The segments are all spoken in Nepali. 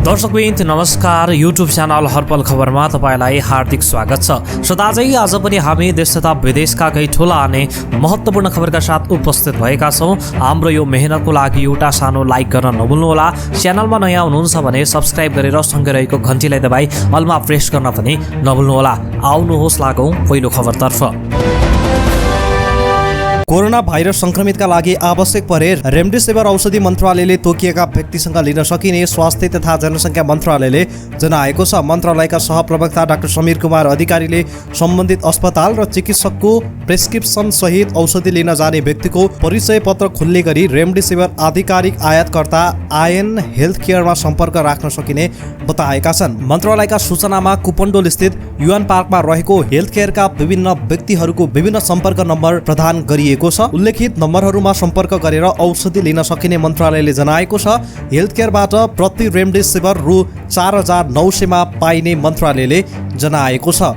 दर्शकवृन्द नमस्कार। युट्युब च्यानल हरपल खबरमा तपाईलाई हार्दिक स्वागत छ। सदाझै आज पनि हामी देश तथा विदेशका केही ठूला अनि महत्त्वपूर्ण खबरका साथ उपस्थित भएका छौँ। हाम्रो यो मेहनतको लागि एउटा सानो लाइक गर्न नभुल्नुहोला। च्यानलमा नयाँ हुनुहुन्छ भने सब्स्क्राइब गरेर सँगै रहेको घन्टीलाई दबाई अलमा प्रेस गर्न पनि नभुल्नुहोला। आउनुहोस् लागौँ पहिलो खबरतर्फ। कोरोना भाइरस संक्रमितका लागि आवश्यक परे रेमडेसिभिर औषधि मन्त्रालयले तोकिएका व्यक्तिसँग लिन सकिने स्वास्थ्य तथा जनसङ्ख्या मन्त्रालयले जनाएको छ। मन्त्रालयका सहप्रवक्ता डाक्टर समीर कुमार अधिकारीले सम्बन्धित अस्पताल र चिकित्सकको प्रेस्क्रिप्सन सहित औषधि लिन जाने व्यक्तिको परिचय पत्र खुल्ने गरी रेमडेसिभिर आधिकारिक आयातकर्ता आयन हेल्थ केयरमा सम्पर्क राख्न सकिने बताएका छन्। मन्त्रालयका सूचनामा कुपन्डोल स्थित युएन पार्कमा रहेको हेल्थ केयरका विभिन्न व्यक्तिहरूको विभिन्न सम्पर्क नम्बर प्रदान गरिएको छ। उल्लेखित नम्बरहरूमा सम्पर्क गरेर औषधि लिन सकिने मन्त्रालयले जनाएको छ। हेल्थ केयरबाट प्रति रेमडेसिभिर रु 4900 मा पाइने मन्त्रालयले जनाएको छ।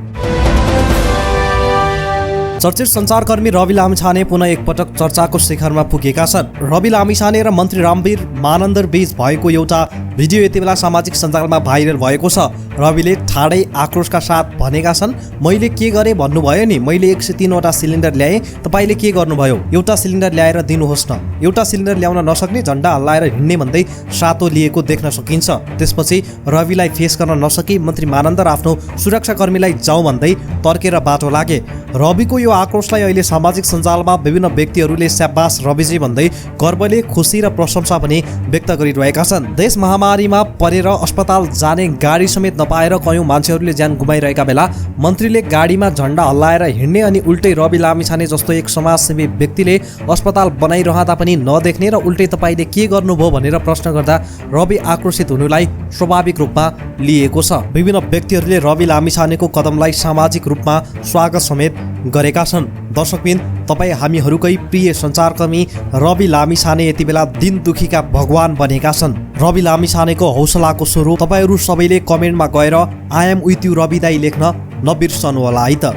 चर्चित सञ्चारकर्मी रवि लामिछाने पुनः एकपटक चर्चाको शिखरमा पुगेका छन्। रवि लामिछाने र मन्त्री रामवीर मानन्दर बीच भएको एउटा भिडियो यति बेला सामाजिक सञ्जालमा भाइरल भएको छ। रविले ठाडै आक्रोशका साथ भनेका छन्, मैले के गरेँ भन्नुभयो नि, मैले 103 वटा सिलिन्डर ल्याएँ, तपाईँले के गर्नुभयो? एउटा सिलिन्डर ल्याएर दिनुहोस् न। एउटा सिलिन्डर ल्याउन नसक्ने झन्डा हल्लाएर हिँड्ने भन्दै सातो लिएको देख्न सकिन्छ। त्यसपछि रविलाई फेस गर्न नसकी मन्त्री मानन्दर आफ्नो सुरक्षाकर्मीलाई जाउँ भन्दै तर्केर बाटो लागे। रविको यो आक्रोशलाई अहिले सामाजिक सञ्जालमा विभिन्न व्यक्तिहरूले स्याबास रविजी भन्दै गर्वले खुसी र प्रशंसा पनि व्यक्त गरिरहेका छन्। देश महामारीमा परेर अस्पताल जाने गाडी समेत नपाएर कयौं मान्छेहरूले ज्यान गुमाइरहेका बेला मन्त्रीले गाडीमा झन्डा हल्लाएर हिँड्ने अनि उल्टै रवि लामिछाने जस्तो एक समाजसेवी व्यक्तिले अस्पताल बनाइरहँदा पनि नदेख्ने र उल्टै तपाईँले के गर्नुभयो भनेर प्रश्न गर्दा रवि आक्रोशित हुनुलाई स्वाभाविक रूपमा लिएको छ। विभिन्न व्यक्तिहरूले रवि लामिछानेको कदमलाई सामाजिक रूपमा स्वागत समेत गरेका छन्। दर्शकबिन, तपाईँ हामीहरूकै प्रिय सञ्चारकर्मी रवि लामिछाने यति बेला दिन दुखीका भगवान बनेका छन्। रवि लामिछानेको हौसलाको स्वरूप तपाईँहरू सबैले कमेन्टमा गएर I am with you Ravi दाई लेख्न नबिर्सनु होला है त।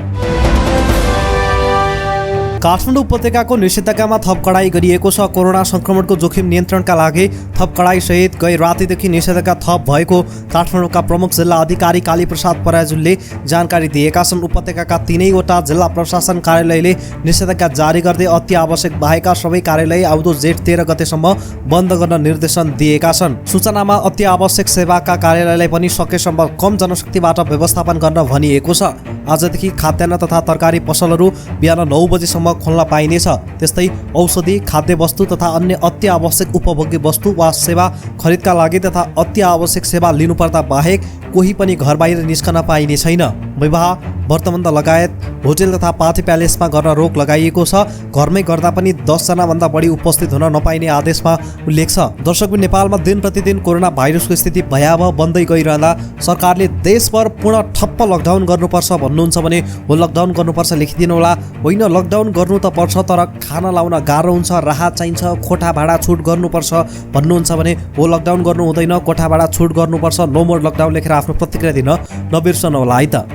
काठमाडौँ उपत्यकाको निषेधाज्ञामा थप कडाई गरिएको छ। कोरोना संक्रमणको जोखिम नियन्त्रणका लागि थप कडाईसहित गै रातिदेखि निषेधाज्ञा थप भएको काठमाडौँका प्रमुख जिल्ला अधिकारी कालीप्रसाद पराजुलले जानकारी दिएका छन्। उपत्यकाका 3वटा जिल्ला प्रशासन कार्यालयले निषेधाज्ञा जारी गर्दै अति आवश्यक बाहेकका सबै कार्यालय आउँदो जेठ 13 गतेसम्म बन्द गर्न निर्देशन दिएका छन्। सूचनामा अति आवश्यक सेवाका कार्यालयलाई पनि सकेसम्म कम जनशक्तिबाट व्यवस्थापन गर्न भनिएको छ। आजदेखि खाद्यान्न तथा तरकारी पसलहरू बिहान 9 बजेसम्म खोल्न पाइनेछ। त्यस्तै औषधि, खाद्य वस्तु तथा अन्य अति आवश्यक उपभोग्य वस्तु वा सेवा खरिदका लागि तथा अति आवश्यक सेवा लिनुपर्दा बाहेक कोही पनि घर बाहिर निस्कन पाइने छैन। विवाह, व्रतबन्ध लगायत होटेल तथा पार्टी प्यालेसमा गर्न रोक लगाइएको छ। घरमै गर्दा पनि 10 जनाभन्दा बढी उपस्थित हुन नपाइने आदेशमा उल्लेख छ। दर्शकबिन, नेपालमा दिन प्रतिदिन कोरोना भाइरसको स्थिति भयावह बन्दै गइरहँदा सरकारले देशभर पूर्ण ठप्प लकडाउन गर्नुपर्छ भन्नुहुन्छ भने हो लकडाउन गर्नुपर्छ लेखिदिनु होला। होइन, लकडाउन गर्नु त पर्छ तर खाना लाउन गाह्रो हुन्छ, राहत चाहिन्छ, कोठा भाडा छुट गर्नुपर्छ भन्नुहुन्छ भने हो लकडाउन गर्नु हुँदैन, कोठा भाडा छुट गर्नुपर्छ, नो मोर लकडाउन लेखेर आफ्नो प्रतिक्रिया दिन नबिर्सनु होला है त।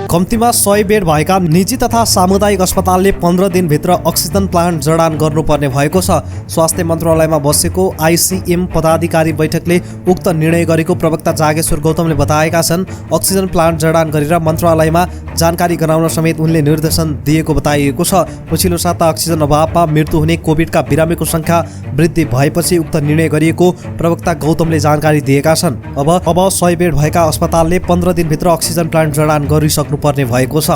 कम्तीमा 100 बेड भएका निजी तथा सामुदायिक अस्पतालले 15 दिनभित्र अक्सिजन प्लान्ट जडान गर्नुपर्ने भएको छ। स्वास्थ्य मन्त्रालयमा बसेको आइसिएम पदाधिकारी बैठकले उक्त निर्णय गरेको प्रवक्ता जागेश्वर गौतमले बताएका छन्। अक्सिजन प्लान्ट जडान गरेर मन्त्रालयमा जानकारी गराउन समेत उनले निर्देशन दिएको बताइएको छ। पछिल्लो साता अक्सिजन अभावमा मृत्यु हुने कोभिडका बिरामीको संख्या वृद्धि भएपछि उक्त निर्णय गरिएको प्रवक्ता गौतमले जानकारी दिएका छन्। अब 100 बेड भएका अस्पतालले 15 दिनभित्र अक्सिजन प्लान्ट जडान गरिसक्नु पर्ने भएको छ।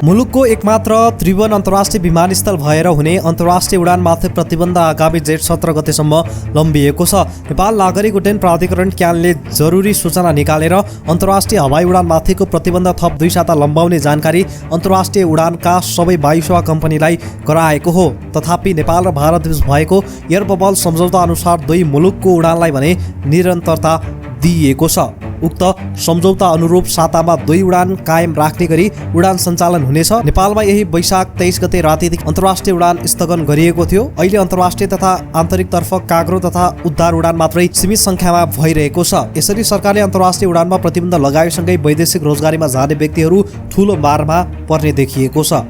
मुलुकको एकमात्र त्रिभुवन अन्तर्राष्ट्रिय विमानस्थल भएर हुने अन्तर्राष्ट्रिय उडानमाथि प्रतिबन्ध आगामी जेठ 17 गतेसम्म लम्बिएको छ। नेपाल नागरिक उड्डयन प्राधिकरण क्यानले जरुरी सूचना निकालेर अन्तर्राष्ट्रिय हवाई उडानमाथिको प्रतिबन्ध थप 2 साता लम्बाउने जानकारी अन्तर्राष्ट्रिय उडानका सबै वायुसेवा कम्पनीलाई गराएको हो। तथापि नेपाल र भारतबीच भएको एयर बबल सम्झौता अनुसार दुई मुलुकको उडानलाई भने निरन्तरता दिइएको छ। उक्त सम्झौता अनुरूप सातामा 2 उडान कायम राख्ने गरी उडान सञ्चालन हुनेछ। नेपालमा यही वैशाख 23 गते रातिदेखि अन्तर्राष्ट्रिय उडान स्थगन गरिएको थियो। अहिले अन्तर्राष्ट्रिय तथा आन्तरिकतर्फ कार्गो तथा उद्धार उडान मात्रै सीमित सङ्ख्यामा भइरहेको छ। यसरी सरकारले अन्तर्राष्ट्रिय उडानमा प्रतिबन्ध लगाएसँगै वैदेशिक रोजगारीमा जाने व्यक्तिहरू ठूलो मारमा पर्ने देखिएको छ।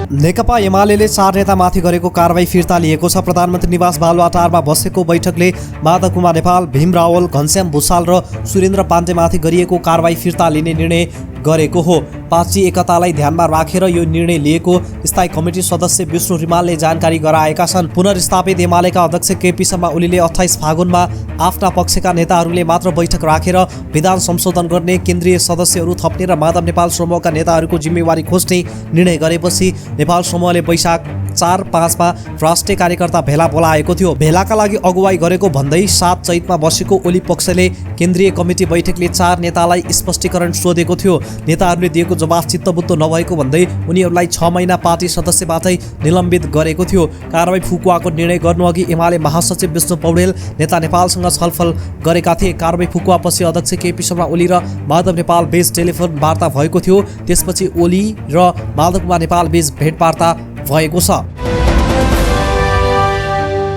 नेकपा एमाले 4 नेतामाथि गरेको कारबाही फिर्ता लिएको छ। प्रधानमन्त्री निवास बालुवाटारमा बसेको बैठकले माधव कुमार नेपाल, भीम रावल, घनश्याम भुसाल र सुरेन्द्र पाण्डेमाथि गरिएको कारबाही फिर्ता लिने निर्णय गरेको हो। पार्टी एकतालाई ध्यानमा राखेर यो निर्णय लिएको स्थायी कमिटी सदस्य विष्णु रिमालले जानकारी गराएका छन्। पुनर्स्थापित एमालेका अध्यक्ष केपी शर्मा ओलीले 28 फागुनमा आफ्ना पक्षका नेताहरूले मात्र बैठक राखेर विधान संशोधन गर्ने, केन्द्रीय सदस्यहरू थप्ने र माधव नेपाल समूहका नेताहरूको जिम्मेवारी खोज्ने निर्णय गरेपछि नेपाल समूहले वैशाख 4-5 मा राष्ट्रिय कार्यकर्ता भेला बोलाएको थियो। भेलाका लागि अगुवाई गरेको भन्दै 7 चैतमा बसेको ओली पक्षले केन्द्रीय कमिटी बैठकले 4 नेतालाई स्पष्टीकरण सोधेको थियो। नेताहरूले दिएको जवाफ चित्तबुत्त नभएको भन्दै उनीहरूलाई 6 महिना पार्टी सदस्यबाटै निलम्बित गरेको थियो। कारबाही फुकुवाको निर्णय गर्नुअघि एमाले महासचिव विष्णु पौडेल नेता नेपालसँग छलफल गरेका थिए। कारबाही फुकुवापछि अध्यक्ष केपी शर्मा ओली र माधव नेपाल बीच टेलिफोन वार्ता भएको थियो। त्यसपछि ओली र माधव कुमार नेपाल बीच भेटवार्ता भएको छ।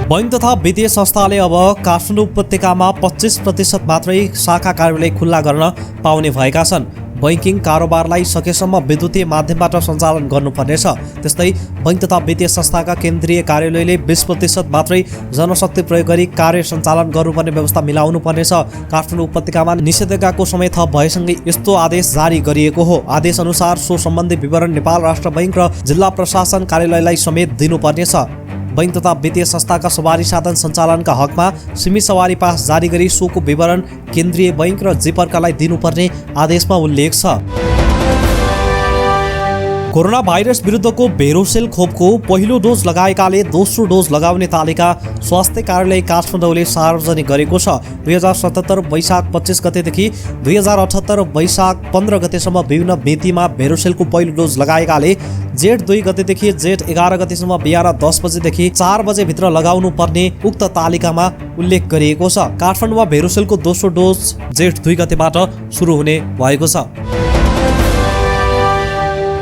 बैंक तथा वित्तीय संस्थाले अब काठमाडौँ उपत्यकामा 25% मात्रै शाखा कार्यालय खुल्ला गर्न पाउने भएका छन्। बैंकिङ कारोबारलाई सकेसम्म विद्युतीय माध्यमबाट सञ्चालन गर्नुपर्नेछ। त्यस्तै बैंक तथा वित्तीय संस्थाका केन्द्रीय कार्यालयले 20% मात्रै जनशक्ति प्रयोग गरी कार्य सञ्चालन गर्नुपर्ने व्यवस्था मिलाउनु पर्नेछ। काठमाडौँ उपत्यकामा निषेधाज्ञाको समय थप भएसँगै यस्तो आदेश जारी गरिएको हो। आदेश अनुसार सो सम्बन्धी विवरण नेपाल राष्ट्र बैंक र जिल्ला प्रशासन कार्यालयलाई समेत दिनुपर्नेछ। बैंक तथा वित्तीय संस्थाका सवारी साधन सञ्चालनका हकमा सीमित सवारी पास जारी गरी सोको विवरण केन्द्रीय बैंक र जिपर्कालाई दिनुपर्ने आदेशमा उल्लेख छ। कोरोना भाइरस विरुद्धको भेरोसेल खोपको पहिलो डोज लगाएकाले दोस्रो डोज लगाउने तालिका स्वास्थ्य कार्यालय काठमाडौँले सार्वजनिक गरेको छ। 2077 वैशाख 25 गतेदेखि 2078 वैशाख 15 गतेसम्म विभिन्न मितिमा भेरोसेलको पहिलो डोज लगाएकाले जेठ 2 गतेदेखि जेठ 11 गतेसम्म बिहान 10 बजेदेखि 4 बजेभित्र लगाउनु पर्ने उक्त तालिकामा उल्लेख गरिएको छ। काठमाडौँमा भेरोसेलको दोस्रो डोज जेठ 2 गतेबाट सुरु हुने भएको छ।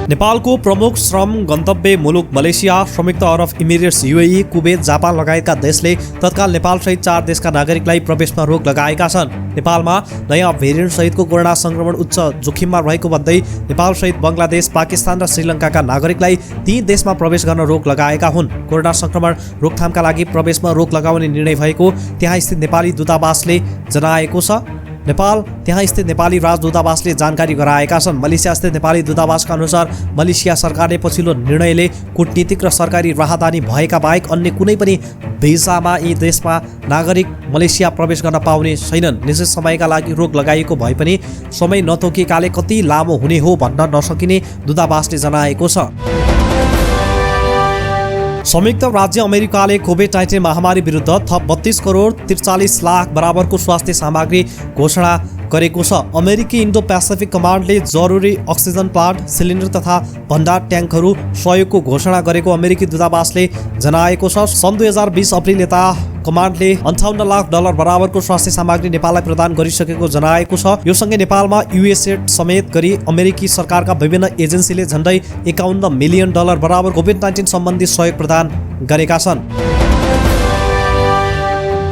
नेपालको प्रमुख श्रम गन्तव्य मुलुक मलेसिया, संयुक्त अरब इमिरेट्स, युएई, कुवेत, जापान लगायतका देशले तत्काल नेपालसहित 4 देशका नागरिकलाई प्रवेशमा रोक लगाएका छन्। नेपालमा नयाँ भेरिएन्ट सहितको कोरोना संक्रमण उच्च जोखिममा रहेको भन्दै नेपालसहित बङ्गलादेश, पाकिस्तान र श्रीलङ्काका नागरिकलाई ती देशमा प्रवेश गर्न रोक लगाएका हुन्। कोरोना संक्रमण रोकथामका लागि प्रवेशमा रोक लगाउने निर्णय भएको त्यहाँ स्थित नेपाली दूतावासले जनाएको छ। त्यहाँ स्थित नेपाली राजदूतावासले जानकारी गराएका छन्। मलेसिया स्थित नेपाली दूतावासका अनुसार मलेसिया सरकारले पछिल्लो निर्णयले कूटनीतिक र सरकारी राहदानी भएका बाहेक अन्य कुनै पनि भिसामा यी देशमा नागरिक मलेसिया प्रवेश गर्न पाउने छैनन्। निश्चित समयका लागि रोक लगाइएको भए पनि समय नतोकिएकाले कति लामो हुने हो भन्न नसकिने दूतावासले जनाएको छ। संयुक्त राज्य अमेरिकाले कोभिड-19 महामारी विरुद्ध थप 32 करोड 43 लाख बराबरको स्वास्थ्य सामग्री घोषणा गरेको छ। अमेरिकी इन्डो पेसिफिक कमान्डले जरुरी अक्सिजन प्लान्ट, सिलिन्डर तथा भण्डार ट्याङ्कहरू सहयोगको घोषणा गरेको अमेरिकी दूतावासले जनाएको छ। सन् 2020 अप्रिल यता कमान्डले $58 लाख बराबरको स्वास्थ्य सामग्री नेपाललाई प्रदान गरिसकेको जनाएको छ। यो सँगै नेपालमा युएसएड समेत गरी अमेरिकी सरकारका विभिन्न एजेन्सीले झन्डै $51 मिलियन बराबर कोभिड-19 सम्बन्धी सहयोग प्रदान गरेका छन्।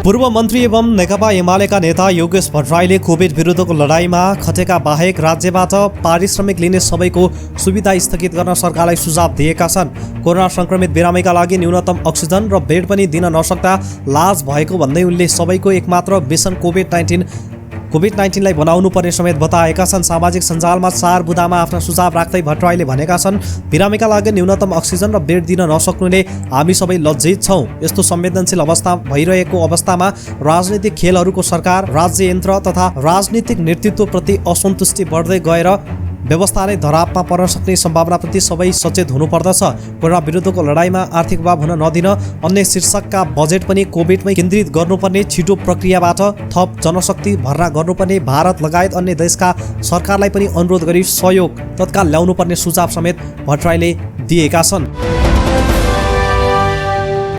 पूर्व मन्त्री एवं नेकपा एमालेका नेता योगेश भट्टराईले कोभिड विरुद्धको लडाईँमा खटेका बाहेक राज्यबाट पारिश्रमिक लिने सबैको सुविधा स्थगित गर्न सरकारलाई सुझाव दिएका छन्। कोरोना संक्रमित बिरामीका लागि न्यूनतम अक्सिजन र बेड पनि दिन नसक्दा लाज भएको भन्दै उनले सबैको एकमात्र मिसन कोभिड-19लाई बनाउनु पर्ने समेत बताएका छन्। सामाजिक सञ्जालमा 4 बुँदामा आफ्ना सुझाव राख्दै भट्टराईले भनेका छन्, बिरामीका लागि न्यूनतम अक्सिजन र बेड दिन नसक्नुले हामी सबै लज्जित छौँ। यस्तो संवेदनशील अवस्था भइरहेको अवस्थामा राजनीतिक खेलहरूको सरकार, राज्य यन्त्र तथा राजनीतिक नेतृत्वप्रति असन्तुष्टि बढ्दै गएर व्यवस्था नै धरापमा पर्न सक्ने सम्भावनाप्रति सबै सचेत हुनुपर्दछ। कोरोना विरुद्धको लडाईँमा आर्थिक अभाव हुन नदिन अन्य शीर्षकका बजेट पनि कोभिडमै केन्द्रित गर्नुपर्ने, छिटो प्रक्रियाबाट थप जनशक्ति भर्ना गर्नुपर्ने, भारत लगायत अन्य देशका सरकारलाई पनि अनुरोध गरी सहयोग तत्काल ल्याउनुपर्ने सुझाव समेत भट्टराईले दिएका छन्।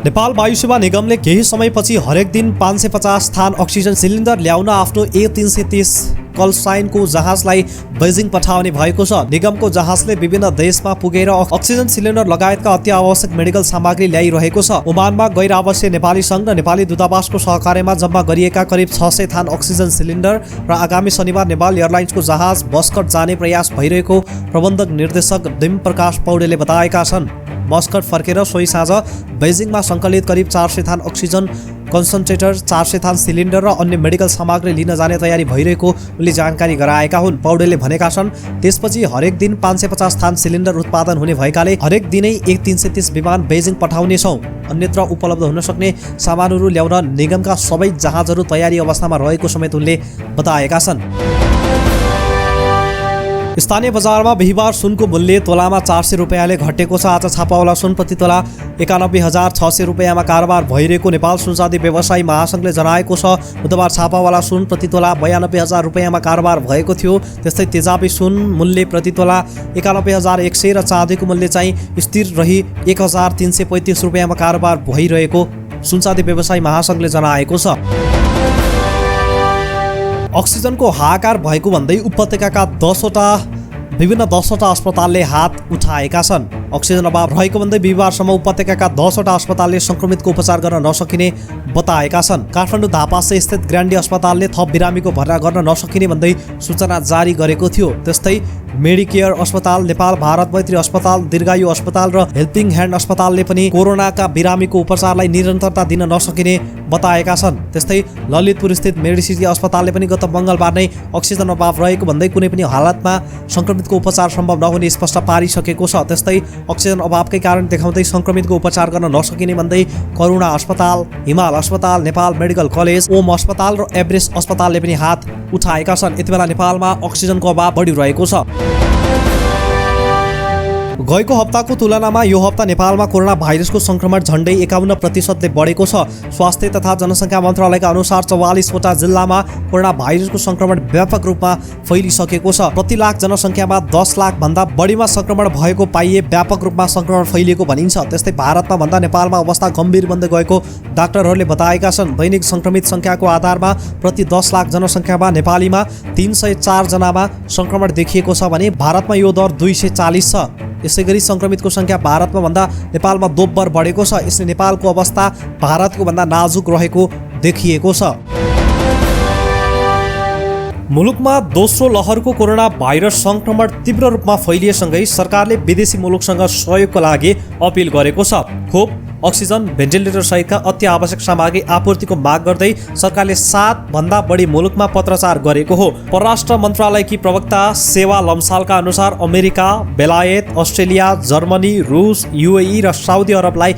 नेपाल वायु सेवा निगमले केही समयपछि हरेक दिन 550 थान अक्सिजन सिलिन्डर ल्याउन आफ्नो A330 कलसाइनको जहाजलाई बेजिङ पठाउने भएको छ। निगमको जहाजले विभिन्न देशमा पुगेर अक्सिजन सिलिन्डर लगायतका अति आवश्यक मेडिकल सामग्री ल्याइरहेको छ। ओमानमा गैर आवासीय नेपाली सङ्घ र नेपाली दूतावासको सहकार्यमा जम्मा गरिएका करिब 600 थान अक्सिजन सिलिन्डर र आगामी शनिबार नेपाल एयरलाइन्सको जहाज बस्कट जाने प्रयास भइरहेको प्रबन्धक निर्देशक डिम प्रकाश पौडेलले बताएका छन्। मस्कट फर्केर सोही साँझ बेजिङमा सङ्कलित करिब 400 थान अक्सिजन कन्सन्ट्रेटर, 400 थान सिलिन्डर र अन्य मेडिकल सामग्री लिन जाने तयारी भइरहेको उनले जानकारी गराएका हुन्। पौडेलले भनेका छन्, त्यसपछि हरेक दिन 550 थान सिलिन्डर उत्पादन हुने भएकाले हरेक दिनै 330 विमान बेजिङ पठाउनेछौँ। अन्यत्र उपलब्ध हुन सक्ने सामानहरू ल्याउन निगमका सबै जहाजहरू तयारी अवस्थामा रहेको समेत उनले बताएका छन्। स्थानीय बजारमा बिहिबार सुनको मूल्य तोलामा 400 रुपियाँले घटेको छ। आज छापावाला सुन प्रति तोला 91,600 रुपियाँमा कारोबार भइरहेको नेपाल सुनचाँदी व्यवसायी महासङ्घले जनाएको छ। बुधबार छापावाला सुन प्रति तोला 92,000 रुपियाँमा कारोबार भएको थियो। त्यस्तै तेजाबी सुन मूल्य प्रति तोला 91,100 र चाँदीको मूल्य चाहिँ स्थिर रही 1,335 रुपियाँमा कारोबार भइरहेको सुनचाँदी व्यवसायी महासङ्घले जनाएको छ। अक्सिजनको हाहाकार भएको भन्दै उपत्यकाका 10वटा अस्पतालले हात उठाएका छन्। अक्सिजन अभाव रहेको भन्दै बिहिबारसम्म उपत्यकाका 10वटा अस्पतालले सङ्क्रमितको उपचार गर्न नसकिने बताएका छन्। काठमाडौँ धापासे स्थित ग्रान्डी अस्पतालले थप बिरामीको भर्ना गर्न नसकिने भन्दै सूचना जारी गरेको थियो। त्यस्तै मेडिकेयर अस्पताल, नेपाल भारत मैत्री अस्पताल, दीर्घायु अस्पताल र हेल्पिङ ह्यान्ड अस्पतालले पनि कोरोनाका बिरामीको उपचारलाई निरन्तरता दिन नसकिने बताएका छन्। त्यस्तै ललितपुर स्थित मेडिसिटी अस्पतालले पनि गत मङ्गलबार नै अक्सिजन अभाव रहेको भन्दै कुनै पनि हालतमा सङ्क्रमितको उपचार सम्भव नहुने स्पष्ट पारिसकेको छ। त्यस्तै अक्सिजन अभावकै कारण देखाउँदै सङ्क्रमितको उपचार गर्न नसकिने भन्दै करुणा अस्पताल, हिमाल अस्पताल, नेपाल मेडिकल कलेज, ओम अस्पताल र एभरेस्ट अस्पतालले पनि हात उठाएका छन्। यति बेला नेपालमा अक्सिजनको अभाव बढिरहेको छ। गएको हप्ताको तुलनामा यो हप्ता नेपालमा कोरोना भाइरसको सङ्क्रमण झन्डै 51% बढेको छ। स्वास्थ्य तथा जनसङ्ख्या मन्त्रालयका अनुसार 44वटा जिल्लामा कोरोना भाइरसको सङ्क्रमण व्यापक रूपमा फैलिसकेको छ। प्रति लाख जनसङ्ख्यामा 10 लाख भन्दा बढीमा सङ्क्रमण भएको पाइए व्यापक रूपमा सङ्क्रमण फैलिएको भनिन्छ। त्यस्तै भारतमा भन्दा नेपालमा अवस्था गम्भीर बन्दै गएको डाक्टरहरूले बताएका छन्। दैनिक सङ्क्रमित सङ्ख्याको आधारमा प्रति 10 लाख जनसङ्ख्यामा नेपालीमा 304 जनामा सङ्क्रमण देखिएको छ भने भारतमा यो दर 240 छ। यसैगरी सङ्क्रमितको सङ्ख्या भारतमा भन्दा नेपालमा दोब्बर बढेको छ। यसले नेपालको अवस्था भारतको भन्दा नाजुक रहेको देखिएको छ। मुलुकमा दोस्रो लहरको कोरोना भाइरस सङ्क्रमण तीव्र रूपमा फैलिएसँगै सरकारले विदेशी मुलुकसँग सहयोगको लागि अपिल गरेको छ। खोप, अक्सिजन, भेन्टिलेटर सहितका अति आवश्यक सामग्री आपूर्तिको माग गर्दै सरकारले 7 भन्दा बढी मुलुकमा पत्राचार गरेको हो। परराष्ट्र मन्त्रालयकी प्रवक्ता सेवा लम्सालका अनुसार अमेरिका, बेलायत, अस्ट्रेलिया, जर्मनी, रुस, युएई र साउदी अरबलाई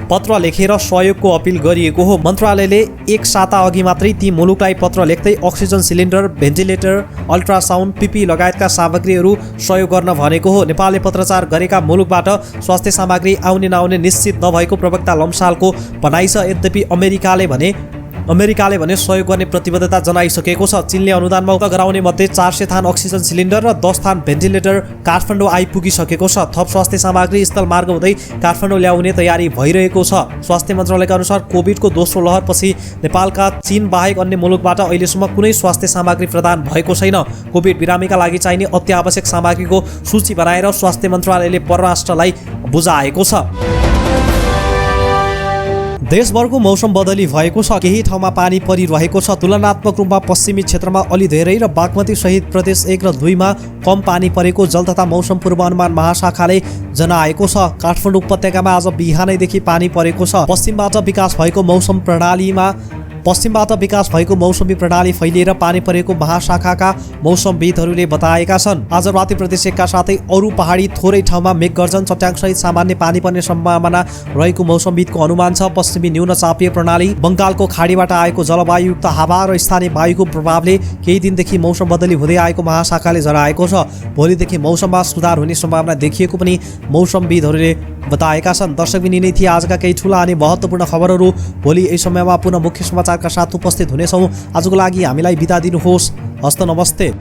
पत्र लेखेर सहयोगको अपिल गरिएको हो। मन्त्रालयले एक साता अघि मात्रै ती मुलुकलाई पत्र लेख्दै oxygen cylinder, ventilator, ultrasound, PP लगायतका सामग्रीहरू सहयोग गर्न भनेको हो। नेपालले पत्राचार गरेका मुलुकबाट स्वास्थ्य सामग्री आउने नआउने निश्चित नभएको प्रवक्ता लम्सालको भनाइ छ। यद्यपि अमेरिकाले भने सहयोग गर्ने प्रतिबद्धता जनाइसकेको छ। चीनले अनुदानमा गराउने मध्ये 400 थान अक्सिजन सिलिन्डर र 10 थान भेन्टिलेटर काठमाडौँ आइपुगिसकेको छ। थप स्वास्थ्य सामग्री स्थल मार्ग हुँदै काठमाडौँ ल्याउने तयारी भइरहेको छ। स्वास्थ्य मन्त्रालयका अनुसार कोभिडको दोस्रो लहरपछि नेपालका चीन बाहेक अन्य मुलुकबाट अहिलेसम्म कुनै स्वास्थ्य सामग्री प्रदान भएको छैन। कोभिड बिरामीका लागि चाहिने अत्यावश्यक सामग्रीको सूची बनाएर स्वास्थ्य मन्त्रालयले परराष्ट्रलाई बुझाएको छ। देशभरको मौसम बदली भएको छ। केही ठाउँमा पानी परिरहेको छ। तुलनात्मक रूपमा पश्चिमी क्षेत्रमा अलि धेरै र बागमती सहित प्रदेश 1 र 2 मा कम पानी परेको जल तथा मौसम पूर्वानुमान महाशाखाले जनाएको छ। काठमाडौँ उपत्यकामा आज बिहानैदेखि पानी परेको छ। पश्चिमबाट विकास भएको मौसमी प्रणाली फैलिएर पानी परेको महाशाखाका मौसमविदहरूले बताएका छन्। आज राति प्रदेश 1 का साथै अरू पहाडी थोरै ठाउँमा मेघगर्जन, चट्याङसहित सामान्य पानी पर्ने सम्भावना रहेको मौसमविदको अनुमान छ। पश्चिमी न्यून चापीय प्रणाली, बङ्गालको खाडीबाट आएको जलवायुयुक्त हावा र स्थानीय वायुको प्रभावले केही दिनदेखि मौसम बदली हुँदै आएको महाशाखाले जनाएको छ। भोलिदेखि मौसममा सुधार हुने सम्भावना देखिएको पनि मौसमविदहरूले बताएका छन्। दर्शकबिन यिनै थिए आजका केही ठुला अनि महत्त्वपूर्ण खबरहरू। भोलि यही समयमा पुनः मुख्य समाचारका साथ उपस्थित हुनेछौँ। आजको लागि हामीलाई बिदा दिनुहोस्। हस्त नमस्ते।